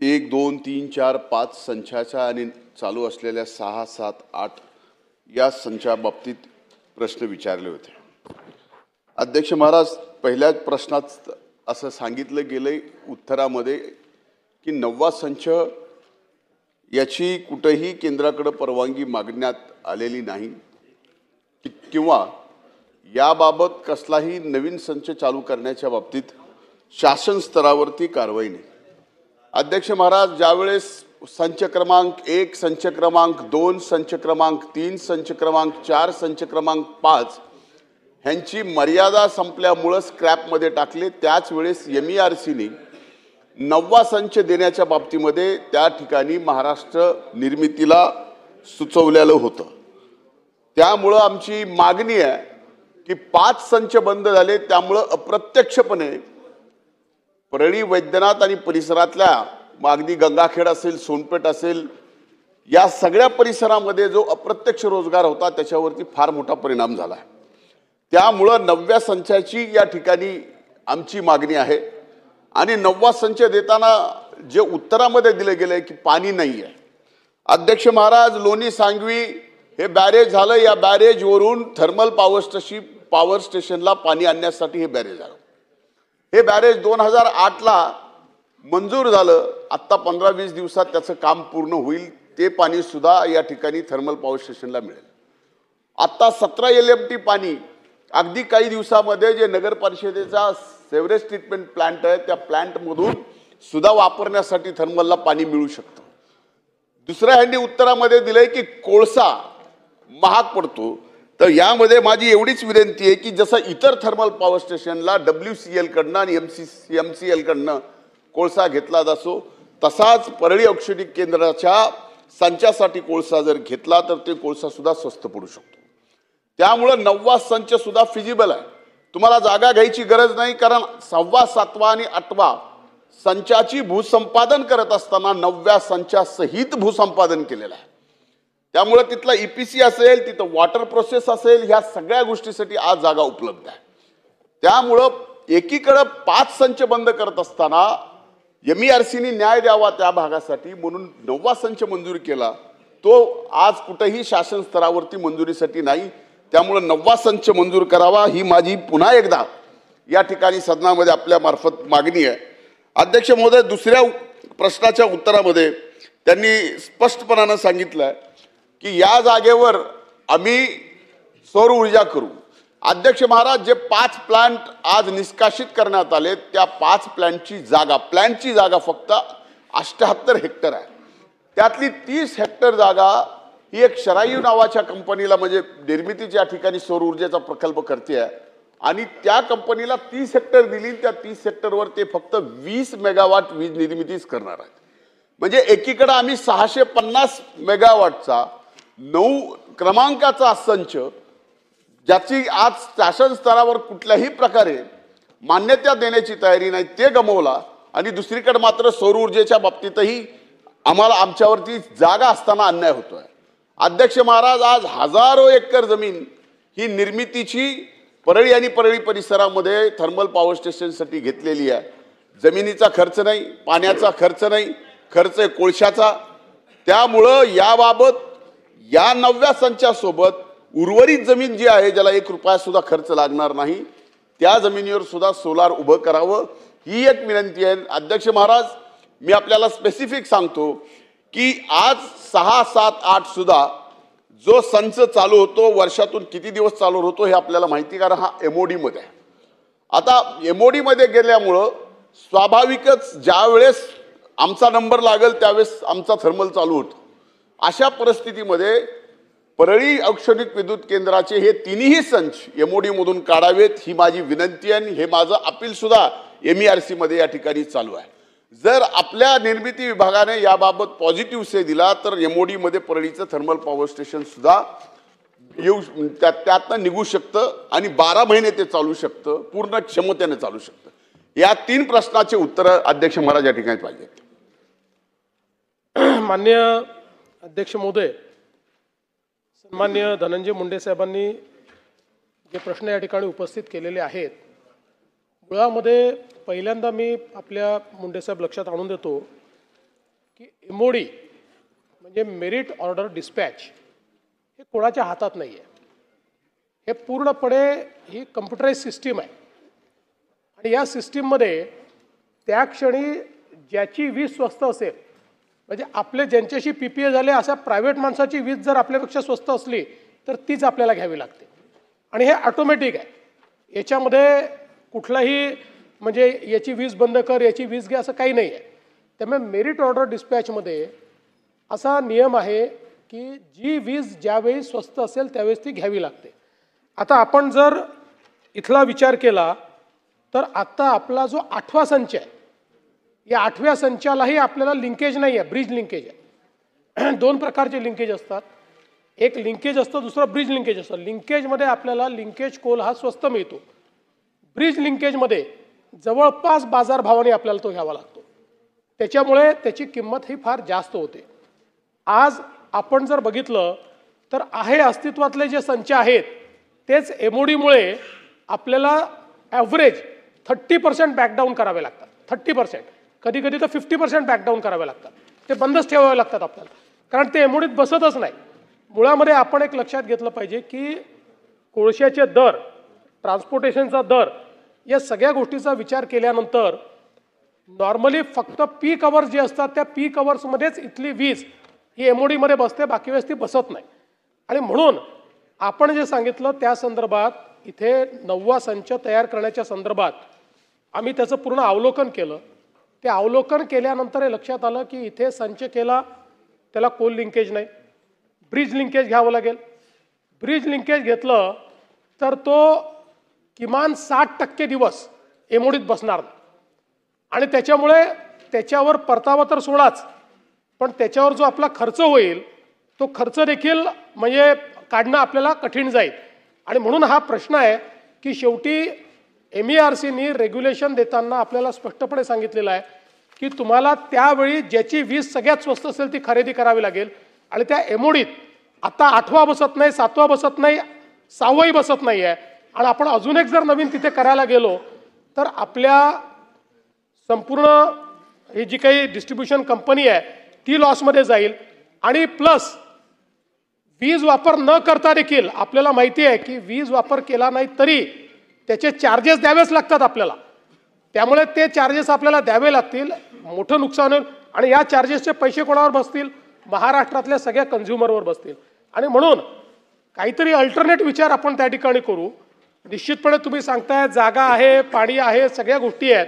1, 2, 3, 4, 5 संचाच्या आणि चालू असलेल्या 6, 7, 8 या संचाबाबतीत प्रश्न विचारले होते. अध्यक्ष महाराज, पहिल्याच प्रश्नात असं सांगितलं गेलंय उत्तरामध्ये की 9वा संच याची कुठेही केंद्राकडे परवानगी मागण्यात आलेली नाही किंवा याबाबत कसलाही नवीन संच चालू करण्याच्या बाबतीत शासन स्तरावरती कारवाई नाही. अध्यक्ष महाराज, ज्यावेळेस संच क्रमांक 1, संच क्रमांक 2, संच क्रमांक 3, संच क्रमांक 4, संच क्रमांक 5 ह्यांची मर्यादा संपल्यामुळे स्क्रॅपमध्ये टाकले, त्याच वेळेस MERCने 9वा संच देण्याच्या बाबतीमध्ये त्या ठिकाणी महाराष्ट्र निर्मितीला सुचवलेलं होतं. त्यामुळं आमची मागणी आहे की 5 संच बंद झाले, त्यामुळं अप्रत्यक्षपणे परळी, वैद्यनाथ आणि परिसरातल्या अगदी गंगाखेड असेल, सोनपेठ असेल, या सगळ्या परिसरामध्ये जो अप्रत्यक्ष रोजगार होता त्याच्यावरती फार मोठा परिणाम झाला. त्यामुळं 9व्या संचाची या ठिकाणी आमची मागणी आहे. आणि 9वा संच देताना जे उत्तरामध्ये दिले गेले की पाणी नाही आहे. अध्यक्ष महाराज, लोणी सांगवी हे बॅरेज झालं, या बॅरेजवरून थर्मल पॉवर स्टेशनला पाणी आणण्यासाठी हे बॅरेज झालं. हे बॅरेज 2008ला मंजूर झालं. आत्ता 15-20 दिवसात त्याचं काम पूर्ण होईल. ते पाणी सुद्धा या ठिकाणी थर्मल पॉवर स्टेशनला मिळेल. आत्ता 17 LMT पाणी अगदी काही दिवसामध्ये जे नगर परिषदेचा सेवरेज ट्रीटमेंट प्लांट आहे त्या प्लांटमधून सुद्धा वापरण्यासाठी थर्मलला पाणी मिळू शकतं. दुसऱ्या ह्यांनी उत्तरामध्ये दिलंय की कोळसा महाग पडतो. तर यामध्ये माझी एवढीच विनंती आहे की जसं इतर थर्मल पॉवर स्टेशनला WCL कडनं आणि MCL कडनं कोळसा घेतला जातो, तसाच परळी औद्योगिक केंद्राच्या संचासाठी कोळसा जर घेतला तर ते कोळसा सुद्धा स्वस्त पडू शकतो. त्यामुळं 9वा संच सुद्धा फिजिबल आहे. तुम्हाला जागा घ्यायची गरज नाही, कारण 6वा, 7वा आणि 8वा संचाची भूसंपादन करत असताना 9व्या संचासहित भूसंपादन केलेलं आहे. त्यामुळे तिथला EPC असेल, तिथं वॉटर प्रोसेस असेल, ह्या सगळ्या गोष्टीसाठी आज जागा उपलब्ध आहे. त्यामुळं एकीकडे 5 संच बंद करत असताना MERCने न्याय द्यावा त्या भागासाठी म्हणून 9वा संच मंजूर केला. तो आज कुठेही शासन स्तरावरती मंजुरीसाठी नाही. त्यामुळे 9वा संच मंजूर करावा ही माझी पुन्हा एकदा या ठिकाणी सदनामध्ये आपल्या मार्फत मागणी आहे. अध्यक्ष महोदय, दुसऱ्या प्रश्नाच्या उत्तरामध्ये त्यांनी स्पष्टपणानं सांगितलं की या जागेवर आम्ही सौर ऊर्जा करू. अध्यक्ष महाराज, जे 5 प्लांट आज निष्कासित करण्यात आले त्या 5 प्लांटची जागा फक्त 78 हेक्टर आहे. त्यातली 30 हेक्टर जागा ही एक शरायू नावाच्या कंपनीला, म्हणजे निर्मितीच्या ठिकाणी सौर ऊर्जेचा प्रकल्प करते आहे आणि त्या कंपनीला 30 हेक्टर दिली. त्या 30 हेक्टरवर ते फक्त 20 मेगावॉट वीज निर्मितीच करणार आहेत. म्हणजे एकीकडे आम्ही 650 मेगावॉटचा 9 क्रमांकाचा संच, ज्याची आज शासन स्तरावर कुठल्याही प्रकारे मान्यता देण्याची तयारी नाही, ते गमावला. आणि दुसरीकडे मात्र सौर ऊर्जेच्या बाबतीतही आम्हाला आमच्यावरती जागा असताना अन्याय होतोय. अध्यक्ष महाराज, आज हजारो एकर जमीन ही निर्मितीची परळी आणि परळी परिसरामध्ये थर्मल पॉवर स्टेशनसाठी घेतलेली आहे. जमिनीचा खर्च नाही, पाण्याचा खर्च नाही, खर्च आहे कोळशाचा. त्यामुळं याबाबत या 9व्या संचासोबत उर्वरित जमीन जी आहे, ज्याला 1 रुपया सुद्धा खर्च लागणार नाही, त्या जमिनीवर सुद्धा सोलार उभं करावं ही एक विनंती आहे. अध्यक्ष महाराज, मी आपल्याला स्पेसिफिक सांगतो की आज 6, 7, 8 सुद्धा जो संच चालू होतो, वर्षातून किती दिवस चालू होतो हे आपल्याला माहिती, कारण हा MOD मध्ये आहे. आता MOD मध्ये गेल्यामुळं स्वाभाविकच ज्या वेळेस आमचा नंबर लागेल त्यावेळेस आमचा थर्मल चालू होतो. अशा परिस्थितीमध्ये परळी औद्योगिक विद्युत केंद्राचे हे तिन्ही संच MOD मधून काढावेत ही माझी विनंती आहे. हे माझं अपील सुद्धा MERC मध्ये या ठिकाणी चालू आहे. जर आपल्या निर्मिती विभागाने याबाबत पॉझिटिव्ह से दिला तर MOD मध्ये परळीचं थर्मल पॉवर स्टेशन सुद्धा त्यातनं निघू शकतं आणि 12 महिने ते चालू शकतं, पूर्ण क्षमतेने चालू शकतं. या 3 प्रश्नाचे उत्तर अध्यक्ष महाराज या ठिकाणी पाहिजेत. माननीय अध्यक्ष महोदय, सन्माननीय धनंजय मुंडे साहेबांनी जे प्रश्न या ठिकाणी उपस्थित केलेले आहेत, मुळामध्ये पहिल्यांदा मी आपल्या मुंडे साहेब लक्षात आणून देतो की एमओडी म्हणजे मेरिट ऑर्डर डिस्पॅच हे कोणाच्या हातात नाही आहे. हे पूर्णपणे ही कम्प्युटराइज सिस्टीम आहे आणि या सिस्टीममध्ये त्या क्षणी ज्याची वीज स्वस्त असेल, म्हणजे आपले ज्यांच्याशी PPA झाले अशा प्रायव्हेट माणसाची वीज जर आपल्यापेक्षा स्वस्त असली तर तीच आपल्याला घ्यावी लागते आणि हे ऑटोमॅटिक आहे. याच्यामध्ये कुठलाही म्हणजे याची वीज बंद कर, याची वीज घे असं काही नाही आहे. त्यामुळे मेरिट ऑर्डर डिस्पॅचमध्ये असा नियम आहे की जी वीज ज्यावेळी स्वस्त असेल त्यावेळेस ती घ्यावी लागते. आता आपण जर इथला विचार केला तर आत्ता आपला जो 8वा संच आहे, या 8व्या संचालाही आपल्याला लिंकेज नाही आहे, ब्रिज लिंकेज आहे. 2 प्रकारचे लिंकेज असतात. एक लिंकेज असतं, दुसरं ब्रिज लिंकेज असतं. लिंकेजमध्ये आपल्याला लिंकेज कोल हा स्वस्त मिळतो. ब्रिज लिंकेजमध्ये जवळपास बाजारभावाने आपल्याला तो घ्यावा लागतो. त्याच्यामुळे त्याची किंमत ही फार जास्त होते. आज आपण जर बघितलं तर आहे अस्तित्वातले जे संच आहेत तेच एमओडीमुळे आपल्याला ॲव्हरेज 30% बॅकडाऊन करावे लागतात. 30%, कधी कधी तर 50% बॅकडाऊन करावे लागतात. ते बंदच ठेवावे लागतात आपल्याला, कारण ते एमओडीत बसतच नाही. मुळामध्ये आपण एक लक्षात घेतलं पाहिजे की कोळशाचे दर, ट्रान्सपोर्टेशनचा दर, या सगळ्या गोष्टीचा विचार केल्यानंतर नॉर्मली फक्त पीक अवर्स जे असतात त्या पीक अवर्समध्येच इथली वीज ही एमओडीमध्ये बसते, बाकी वेळेस ती बसत नाही. आणि म्हणून आपण जे सांगितलं त्या संदर्भात इथे 9वा संच तयार करण्याच्या संदर्भात आम्ही त्याचं पूर्ण अवलोकन केलं. ते अवलोकन केल्यानंतर हे लक्षात आलं की इथे संच केला त्याला कोल लिंकेज नाही, ब्रिज लिंकेज घ्यावं लागेल. ब्रिज लिंकेज घेतलं तर तो किमान 60% दिवस एमओडीत बसणार नाही आणि त्याच्यामुळे त्याच्यावर परतावा तर सोडाच, पण त्याच्यावर जो आपला खर्च होईल तो खर्च देखील म्हणजे काढणं आपल्याला कठीण जाईल. आणि म्हणून हा प्रश्न आहे की शेवटी MERCनी रेग्युलेशन देताना आपल्याला स्पष्टपणे सांगितलेलं आहे की तुम्हाला त्यावेळी ज्याची वीज सगळ्यात स्वस्त असेल ती खरेदी करावी लागेल. आणि त्या एमओडीत आता 8वा बसत नाही, 7वा बसत नाही, 6वाही बसत नाही आहे. आणि आपण अजून एक जर नवीन तिथे करायला गेलो तर आपल्या संपूर्ण ही जी काही डिस्ट्रीब्युशन कंपनी आहे ती लॉसमध्ये जाईल. आणि प्लस वीज वापर न करता देखील आपल्याला माहिती आहे की वीज वापर केला नाही तरी त्याचे चार्जेस द्यावेच लागतात आपल्याला. त्यामुळे ते चार्जेस आपल्याला द्यावे लागतील, मोठं नुकसान होईल. आणि या चार्जेसचे पैसे कोणावर बसतील? महाराष्ट्रातल्या सगळ्या कन्झ्युमरवर बसतील. आणि म्हणून काहीतरी अल्टरनेट विचार आपण त्या ठिकाणी करू. निश्चितपणे तुम्ही सांगताय जागा आहे, पाणी आहे, सगळ्या गोष्टी आहेत,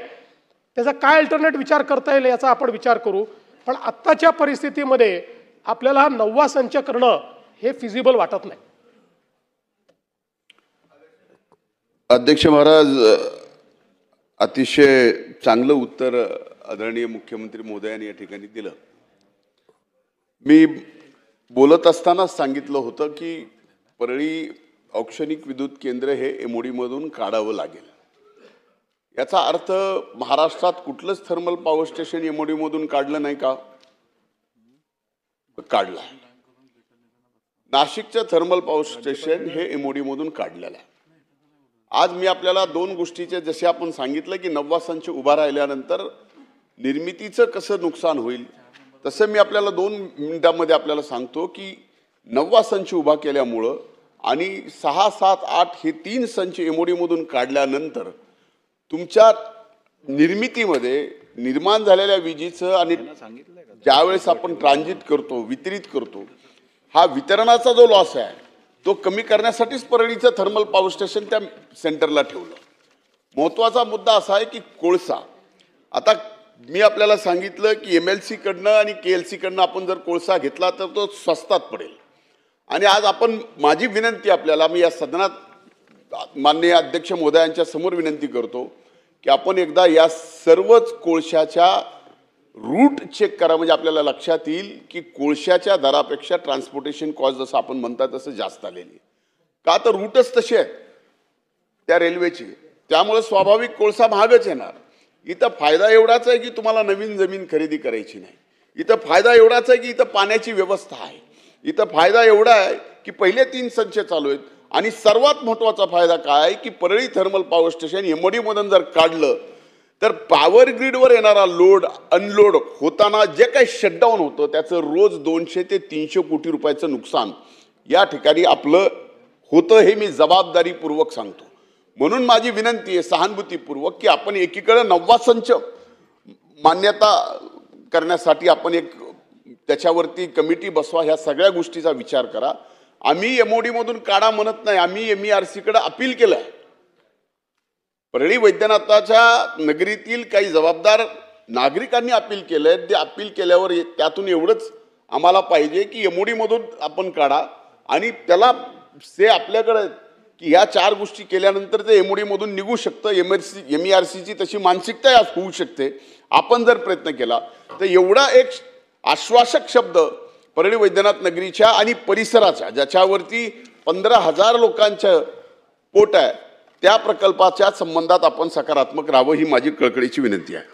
त्याचा काय अल्टरनेट विचार करता येईल याचा आपण विचार करू. पण आत्ताच्या परिस्थितीमध्ये आपल्याला हा 9वा संच करणं हे फिजिबल वाटत नाही. अध्यक्ष महाराज, अतिशय चांगलं उत्तर आदरणीय मुख्यमंत्री महोदयांनी या ठिकाणी दिलं. मी बोलत असतानाच सांगितलं होतं की परळी औक्षणिक विद्युत केंद्र हे एमओडी मधून काढावं लागेल. याचा अर्थ महाराष्ट्रात कुठलंच थर्मल पॉवर स्टेशन एमओडी मधून काढलं नाही का? काढलं. नाशिकचं थर्मल पॉवर स्टेशन हे एमओडी मधून काढलेलं आहे. आज मी आपल्याला 2 गोष्टीचे, जसे आपण सांगितलं की 9वा संच उभा राहिल्यानंतर निर्मितीचं कसं नुकसान होईल, तसं मी आपल्याला 2 मिनिटांमध्ये आपल्याला सांगतो की 9वा संच उभा केल्यामुळं आणि 6, 7, 8 हे 3 संच एमओडी मधून काढल्यानंतर तुमच्या निर्मितीमध्ये निर्माण झालेल्या विजेचं आणि ज्यावेळेस आपण ट्रान्झिट करतो, वितरित करतो, हा वितरणाचा जो लॉस आहे तो कमी करण्यासाठीच परळीचं थर्मल पॉवर स्टेशन त्या सेंटरला ठेवलं. महत्त्वाचा मुद्दा असा आहे की कोळसा, आता मी आपल्याला सांगितलं की MLC कडनं आणि KLC कडनं आपण जर कोळसा घेतला तर तो स्वस्तात पडेल. आणि आज आपण, माझी विनंती आपल्याला, मी या सदनात माननीय अध्यक्ष महोदयांच्या समोर विनंती करतो की आपण एकदा या सर्वच कोळशाच्या रूट चेक करा, म्हणजे आपल्याला लक्षात येईल की कोळशाच्या दरापेक्षा ट्रान्सपोर्टेशन कॉस्ट जसं आपण म्हणतात तसं जास्त आलेली आहे. का तर रूटच तसे आहेत त्या रेल्वेची, त्यामुळे स्वाभाविक कोळसा महागच येणार. इथं फायदा एवढाच आहे की तुम्हाला नवीन जमीन खरेदी करायची नाही. इथं फायदा एवढाच आहे की इथं पाण्याची व्यवस्था आहे. इथं फायदा एवढा आहे की पहिले 3 संच चालू आहेत. आणि सर्वात महत्त्वाचा फायदा काय आहे की Parli thermal power station MoD मधून जर काढलं तर पॉवर ग्रीडवर येणारा लोड अनलोड होताना जे काही शटडाऊन होतं त्याचं रोज 200 ते 300 कोटी रुपयाचं नुकसान या ठिकाणी आपलं होतं, हे मी जबाबदारीपूर्वक सांगतो. म्हणून माझी विनंती आहे सहानुभूतीपूर्वक की आपण एकीकडे 90 संच मान्यता करण्यासाठी आपण एक त्याच्यावरती कमिटी बसवा, ह्या सगळ्या गोष्टीचा विचार करा. आम्ही MOD मधून काढा म्हणत नाही, आम्ही MERC कडे अपील केलं आहे. परळी वैद्यनाथाच्या नगरीतील काही जबाबदार नागरिकांनी अपील केलंय. ते अपील केल्यावर त्यातून एवढंच आम्हाला पाहिजे की MOD मधून आपण काढा आणि त्याला से आपल्याकडे की ह्या 4 गोष्टी केल्यानंतर ते MOD मधून निघू शकतं. MERC ची तशी मानसिकता होऊ शकते. आपण जर प्रयत्न केला तर एवढा एक आश्वासक शब्द परळी वैद्यनाथ नगरीच्या आणि परिसराच्या ज्याच्यावरती 15,000 लोकांचं पोट आहे त्या प्रकल्पाच्या संबंधात आपण सकारात्मक राहावं, ही माझी कळकळीची विनंती आहे.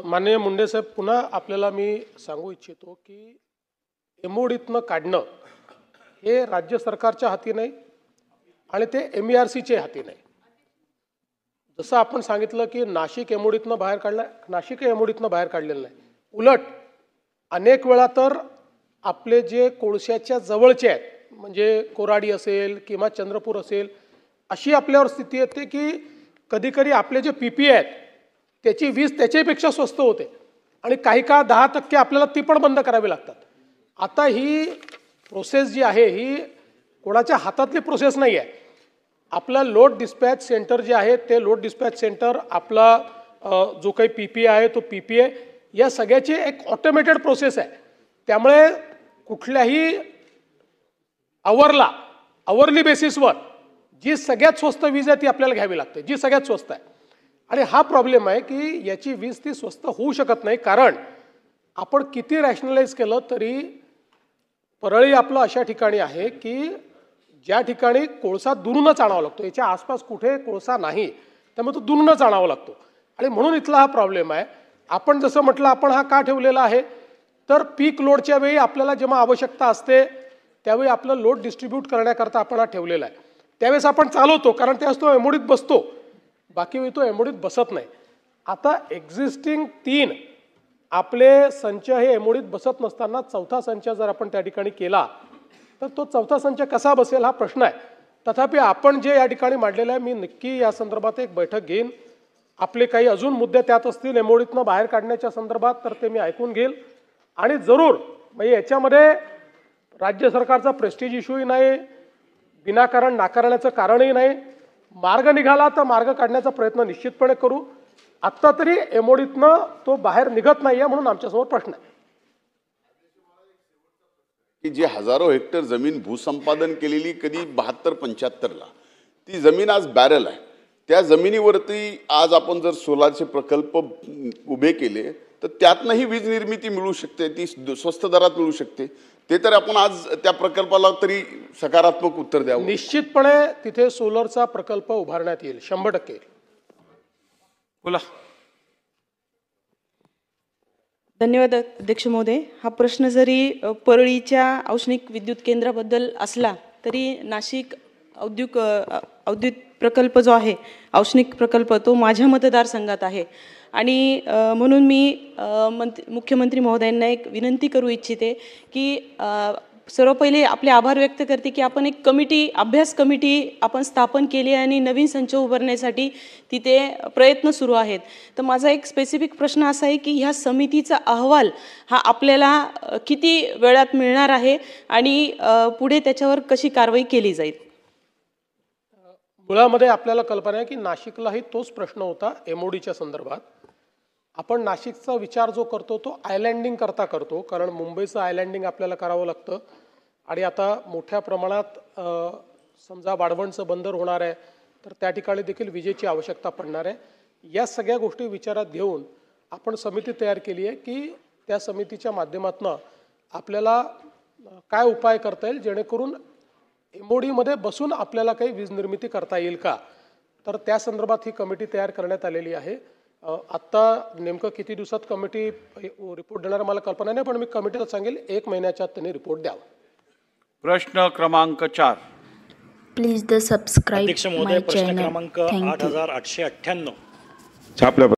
माननीय मुंडे साहेब, पुन्हा आपल्याला मी सांगू इच्छितो की MODतनं काढणं हे राज्य सरकारच्या हाती नाही आणि ते MERCच्या हाती नाही. जसं आपण सांगितलं की नाशिक MODतनं बाहेर काढलं, नाशिक MODतनं बाहेर काढलेलं नाही. उलट अनेक वेळा तर आपले जे कोळशाच्या जवळचे आहेत, म्हणजे कोराडी असेल किंवा चंद्रपूर असेल, अशी आपल्यावर स्थिती येते की कधी कधी आपले जे PPA आहेत त्याची वीज त्याच्यापेक्षा स्वस्त होते आणि काही काळ 10% आपल्याला ती पण बंद करावी लागतात. आता ही प्रोसेस जी आहे ही कोणाच्या हातातली प्रोसेस नाही आहे. आपला लोड डिस्पॅच सेंटर जे आहे ते लोड डिस्पॅच सेंटर, आपला जो काही PPA आहे तो PPA, या सगळ्याची एक ऑटोमेटेड प्रोसेस आहे. त्यामुळे कुठल्याही आवरली बेसिसवर जी सगळ्यात स्वस्त वीज आहे ती आपल्याला घ्यावी लागते, जी सगळ्यात स्वस्त आहे. आणि हा प्रॉब्लेम आहे की याची वीज ती स्वस्त होऊ शकत नाही, कारण आपण किती रॅशनलाइज केलं तरी परळी आपलं अशा ठिकाणी आहे की ज्या ठिकाणी कोळसा दुरूनच आणावा लागतो. याच्या आसपास कुठे कोळसा नाही, त्यामुळे तो दुरूनच आणावा लागतो आणि म्हणून इथला हा प्रॉब्लेम आहे. आपण जसं म्हटलं आपण हा का ठेवलेला आहे, तर पीक लोडच्या वेळी आपल्याला जेव्हा आवश्यकता असते त्यावेळी आपलं लोड डिस्ट्रीब्यूट करण्याकरता आपण हा ठेवलेला आहे. त्यावेळेस आपण चालवतो कारण त्यावेळेस तो MODत बसतो, बाकी वेळी तो MODत बसत नाही. आता एक्झिस्टिंग 3 आपले संच हे MODत बसत नसताना 4था संच जर आपण त्या ठिकाणी केला तर तो 4था संच कसा बसेल हा प्रश्न आहे. तथापि आपण जे या ठिकाणी मांडलेलं आहे, मी नक्की या संदर्भात एक बैठक घेईन. आपले काही अजून मुद्दे त्यात असतील MODतनं बाहेर काढण्याच्या संदर्भात तर ते मी ऐकून घेईल आणि जरूर म्हणजे याच्यामध्ये राज्य सरकारचा प्रेस्टिज इश्यूही नाही, विनाकारण नाकारण्याचं कारणही नाही. मार्ग निघाला तर मार्ग काढण्याचा प्रयत्न निश्चितपणे करू. आत्ता तरी MODतनं तो बाहेर निघत नाही आहे, म्हणून आमच्यासमोर प्रश्न आहे की जे हजारो हेक्टर जमीन भूसंपादन केलेली कधी 72-75ला ती जमीन आज बॅरल आहे. त्या जमिनीवरती आज आपण जर सोलारचे प्रकल्प उभे केले तर त्यातनंही वीज निर्मिती मिळू शकते, ती स्वस्त दरात मिळू शकते. ते तर आपण आज त्या प्रकल्पाला तरी सकारात्मक उत्तर द्यावं. निश्चितपणे तिथे सोलरचा प्रकल्प उभारण्यात येईल, 100% बोला. धन्यवाद अध्यक्ष महोदय. हा प्रश्न जरी परळीच्या औष्णिक विद्युत केंद्राबद्दल असला तरी नाशिक औद्योगिक प्रकल्प जो आहे, औष्णिक प्रकल्प, तो माझ्या मतदारसंघात आहे आणि म्हणून मी मुख्यमंत्री महोदयांना एक विनंती करू इच्छिते की सर्व पहिले आपले आभार व्यक्त करते की आपण एक अभ्यास कमिटी आपण स्थापन केली आणि नवीन संच उभारण्यासाठी तिथे प्रयत्न सुरू आहेत. तर माझा एक स्पेसिफिक प्रश्न असा आहे की ह्या समितीचा अहवाल हा आपल्याला किती वेळात मिळणार आहे आणि पुढे त्याच्यावर कशी कारवाई केली जाईल? मुळामध्ये आपल्याला कल्पना आहे की नाशिकलाही तोच प्रश्न होता MODच्या संदर्भात. आपण नाशिकचा विचार जो करतो तो आयलँडिंग करता करतो, कारण मुंबईचं आयलँडिंग आपल्याला करावं लागतं आणि आता मोठ्या प्रमाणात समजा वाढवणचं बंदर होणार आहे तर त्या ठिकाणी देखील विजेची आवश्यकता पडणार आहे. या सगळ्या गोष्टी विचारात घेऊन आपण समिती तयार केली आहे की त्या समितीच्या माध्यमातून आपल्याला काय उपाय करता येईल जेणेकरून MODमध्ये बसून आपल्याला काही वीज निर्मिती करता येईल का, तर त्या संदर्भात ही कमिटी तयार करण्यात आलेली आहे. आत्ता नेमकं किती दिवसात कमिटी रिपोर्ट देणार मला कल्पना नाही, पण मी कमिटीला सांगेल 1 महिन्याच्या त्यांनी रिपोर्ट द्यावा. प्रश्न क्रमांक 4. प्लीज द सबस्क्राईब अध्यक्ष महोदय, प्रश्न क्रमांक 8898. छापल्या